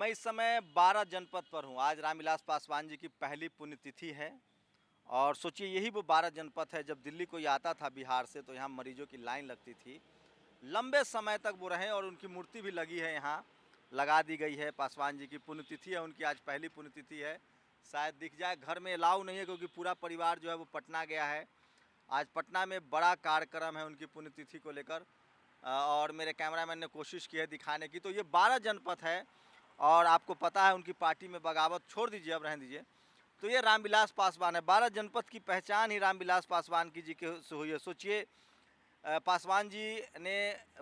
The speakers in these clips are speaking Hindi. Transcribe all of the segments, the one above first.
मैं इस समय 12 जनपद पर हूँ। आज रामविलास पासवान जी की पहली पुण्यतिथि है और सोचिए यही वो 12 जनपद है। जब दिल्ली कोई आता था बिहार से तो यहाँ मरीजों की लाइन लगती थी। लंबे समय तक वो रहे और उनकी मूर्ति भी लगी है, यहाँ लगा दी गई है। पासवान जी की पुण्यतिथि है, उनकी आज पहली पुण्यतिथि है। शायद दिख जाए, घर में अलाउ नहीं है क्योंकि पूरा परिवार जो है वो पटना गया है। आज पटना में बड़ा कार्यक्रम है उनकी पुण्यतिथि को लेकर और मेरे कैमरामैन ने कोशिश की है दिखाने की। तो ये 12 जनपद है और आपको पता है उनकी पार्टी में बगावत, छोड़ दीजिए अब रहने दीजिए। तो ये रामविलास पासवान है। 12 जनपद की पहचान ही रामविलास पासवान की जी के से हुई है। सोचिए पासवान जी ने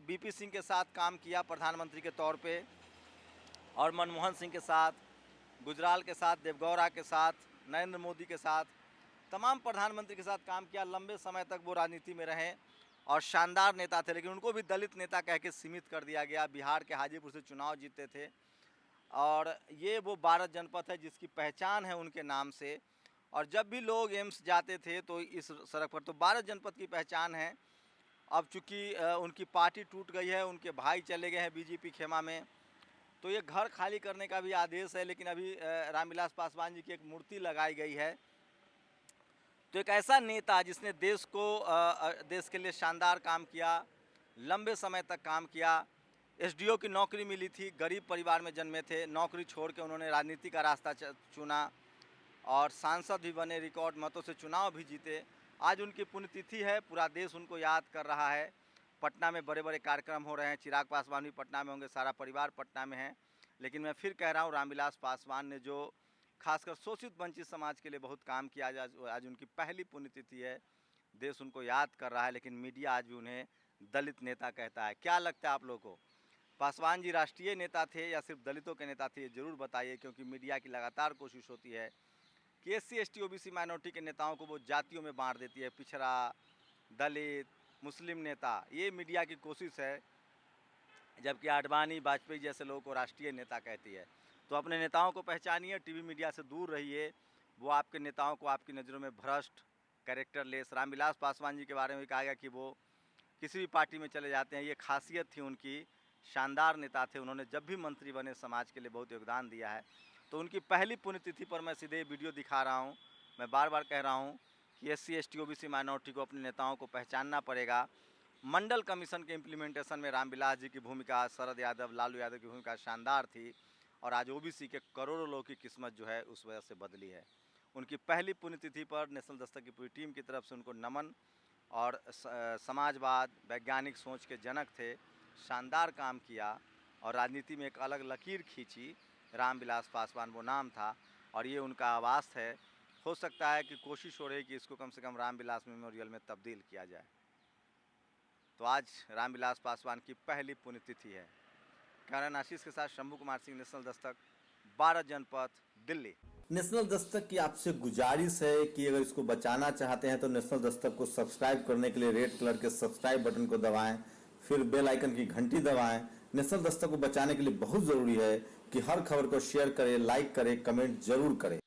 बीपी सिंह के साथ काम किया प्रधानमंत्री के तौर पे और मनमोहन सिंह के साथ, गुजराल के साथ, देवगौड़ा के साथ, नरेंद्र मोदी के साथ, तमाम प्रधानमंत्री के साथ काम किया। लंबे समय तक वो राजनीति में रहे और शानदार नेता थे, लेकिन उनको भी दलित नेता कह के सीमित कर दिया गया। बिहार के हाजीपुर से चुनाव जीते थे और ये वो 12 जनपद है जिसकी पहचान है उनके नाम से। और जब भी लोग एम्स जाते थे तो इस सड़क पर, तो 12 जनपद की पहचान है। अब चूँकि उनकी पार्टी टूट गई है, उनके भाई चले गए हैं बीजेपी खेमा में, तो ये घर खाली करने का भी आदेश है। लेकिन अभी रामविलास पासवान जी की एक मूर्ति लगाई गई है। तो एक ऐसा नेता जिसने देश के लिए शानदार काम किया, लंबे समय तक काम किया। एसडीओ की नौकरी मिली थी, गरीब परिवार में जन्मे थे, नौकरी छोड़ के उन्होंने राजनीति का रास्ता चुना और सांसद भी बने, रिकॉर्ड मतों से चुनाव भी जीते। आज उनकी पुण्यतिथि है, पूरा देश उनको याद कर रहा है। पटना में बड़े बड़े कार्यक्रम हो रहे हैं। चिराग पासवान भी पटना में होंगे, सारा परिवार पटना में है। लेकिन मैं फिर कह रहा हूँ, रामविलास पासवान ने जो खासकर शोषित वंचित समाज के लिए बहुत काम किया, आज उनकी पहली पुण्यतिथि है। देश उनको याद कर रहा है, लेकिन मीडिया आज भी उन्हें दलित नेता कहता है। क्या लगता है आप लोगों को, पासवान जी राष्ट्रीय नेता थे या सिर्फ दलितों के नेता थे? ये ज़रूर बताइए, क्योंकि मीडिया की लगातार कोशिश होती है कि SC ST OBC माइनॉरिटी के नेताओं को वो जातियों में बांट देती है, पिछड़ा, दलित, मुस्लिम नेता। ये मीडिया की कोशिश है, जबकि आडवाणी, वाजपेयी जैसे लोगों को राष्ट्रीय नेता कहती है। तो अपने नेताओं को पहचानिए, टीवी मीडिया से दूर रहिए। वो आपके नेताओं को आपकी नज़रों में भ्रष्ट, कैरेक्टरलेस, रामविलास पासवान जी के बारे में कहा गया कि वो किसी भी पार्टी में चले जाते हैं। ये खासियत थी उनकी, शानदार नेता थे। उन्होंने जब भी मंत्री बने समाज के लिए बहुत योगदान दिया है। तो उनकी पहली पुण्यतिथि पर मैं सीधे वीडियो दिखा रहा हूँ। मैं बार बार कह रहा हूँ कि SC ST OBC माइनॉरिटी को अपने नेताओं को पहचानना पड़ेगा। मंडल कमीशन के इम्प्लीमेंटेशन में रामविलास जी की भूमिका, शरद यादव, लालू यादव की भूमिका शानदार थी और आज OBC के करोड़ों लोगों की किस्मत जो है उस वजह से बदली है। उनकी पहली पुण्यतिथि पर नेशनल दस्तक की पूरी टीम की तरफ से उनको नमन। और समाजवाद, वैज्ञानिक सोच के जनक थे, शानदार काम किया और राजनीति में एक अलग लकीर खींची। रामविलास पासवान वो नाम था और ये उनका आवास है। हो सकता है कि कोशिश हो रही है कि इसको कम से कम रामविलास मेमोरियल में तब्दील किया जाए। तो आज रामविलास पासवान की पहली पुण्यतिथि है। कैमरामैन आशीष के साथ शंभू कुमार सिंह, नेशनल दस्तक, 12 जनपद, दिल्ली। नेशनल दस्तक की आपसे गुजारिश है कि अगर इसको बचाना चाहते हैं तो नेशनल दस्तक को सब्सक्राइब करने के लिए रेड कलर के सब्सक्राइब बटन को दबाएं, फिर बेल आइकन की घंटी दबाएं। नेशनल दस्तक को बचाने के लिए बहुत जरूरी है कि हर खबर को शेयर करें, लाइक करें, कमेंट जरूर करें।